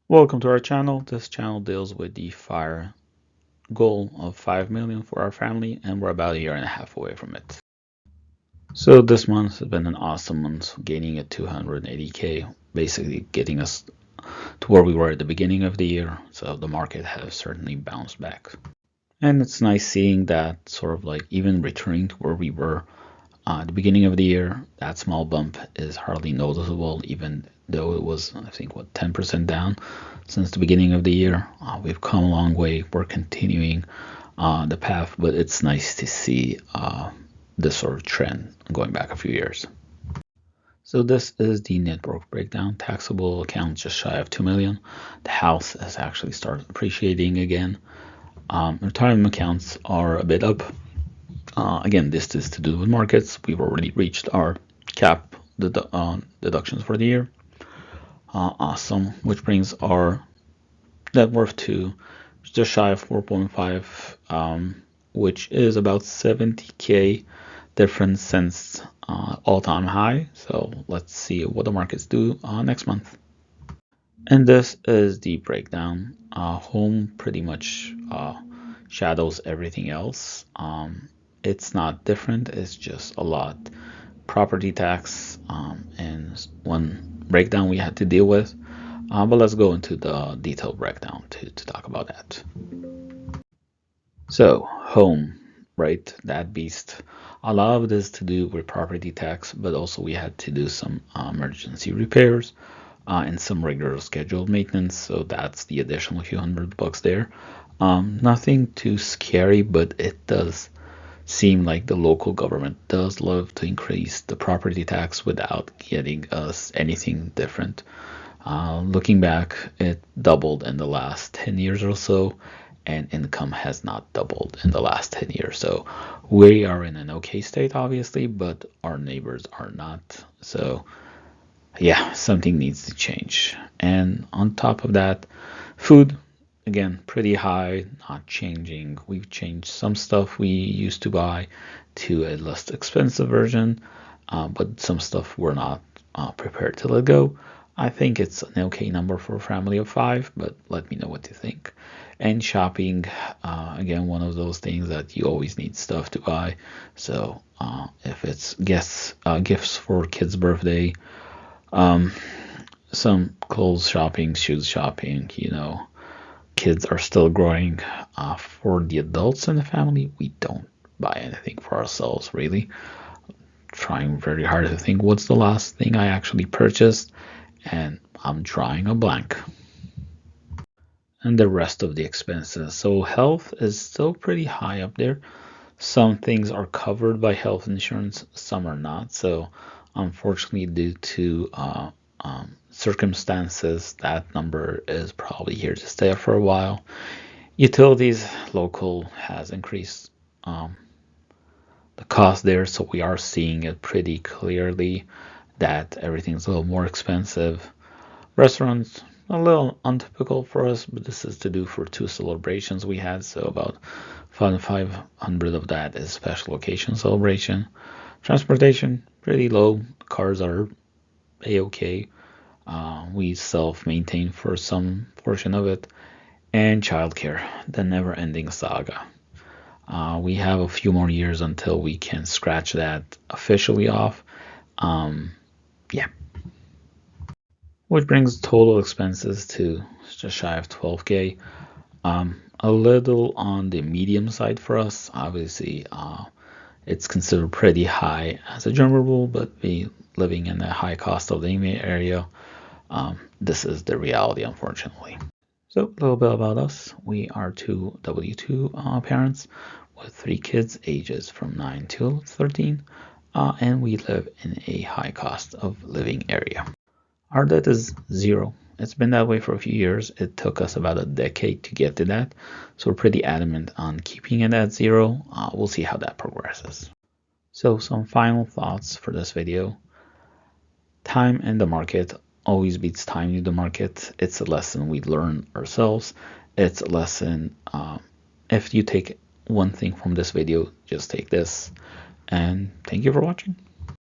Welcome to our channel. This channel deals with the fire goal of 5 million for our family, and we're about a year and a half away from it. So this month has been an awesome month, gaining at 280k, basically getting us to where we were at the beginning of the year. So the market has certainly bounced back. And it's nice seeing that sort of like even returning to where we were at the beginning of the year. That small bump is hardly noticeable, even though it was, I think, what, 10% down since the beginning of the year. We've come a long way. We're continuing the path, but it's nice to see this sort of trend going back a few years. So this is the net worth breakdown. Taxable account just shy of 2 million. The house has actually started appreciating again. Retirement accounts are a bit up. Again, this is to do with markets. We've already reached our cap deductions for the year. Awesome, which brings our net worth to just shy of 4.5, which is about 70k difference since all-time high. So let's see what the markets do next month. And this is the breakdown. Home pretty much shadows everything else. It's not different, it's just a lot. Property tax and one breakdown we had to deal with. But let's go into the detailed breakdown to talk about that. So, home, right? That beast. A lot of this to do with property tax, but also we had to do some emergency repairs and some regular scheduled maintenance. So that's the additional few $100 there. Nothing too scary, but it does seem like the local government does love to increase the property tax without getting us anything different. Looking back, it doubled in the last 10 years or so, and income has not doubled in the last 10 years. So we are in an okay state, obviously, but our neighbors are not. So yeah, something needs to change. And on top of that, food, again, pretty high, not changing. We've changed some stuff we used to buy to a less expensive version, but some stuff we're not prepared to let go. I think it's an okay number for a family of 5, but let me know what you think. And shopping, again, one of those things that you always need stuff to buy. So if it's gifts for kids' birthday, some clothes shopping, shoes shopping, kids are still growing. For the adults in the family, we don't buy anything for ourselves, really. Trying very hard to think what's the last thing I actually purchased, and I'm drawing a blank. And the rest of the expenses. So health is still pretty high up there. Some things are covered by health insurance, some are not. So unfortunately, due to circumstances, that number is probably here to stay for a while. Utilities, local has increased the cost there, so we are seeing it pretty clearly that everything's a little more expensive. Restaurants, a little untypical for us, but this is to do for 2 celebrations we had, so about 500 of that is special occasion celebration. Transportation, pretty low. Cars are a-okay. We self-maintain for some portion of it. And childcare, the never-ending saga. We have a few more years until we can scratch that officially off. Yeah. Which brings total expenses to just shy of 12k. A little on the medium side for us. Obviously, it's considered pretty high as a general rule, but we living in a high cost of living area, this is the reality, unfortunately. So a little bit about us. We are two W2 parents with 3 kids, ages from 9 to 13, and we live in a high cost of living area. Our debt is 0. It's been that way for a few years. It took us about a decade to get to that, so we're pretty adamant on keeping it at 0. We'll see how that progresses. So some final thoughts for this video. Time in the market always beats time in the market. It's a lesson we learn ourselves. It's a lesson, if you take one thing from this video, just take this. And thank you for watching.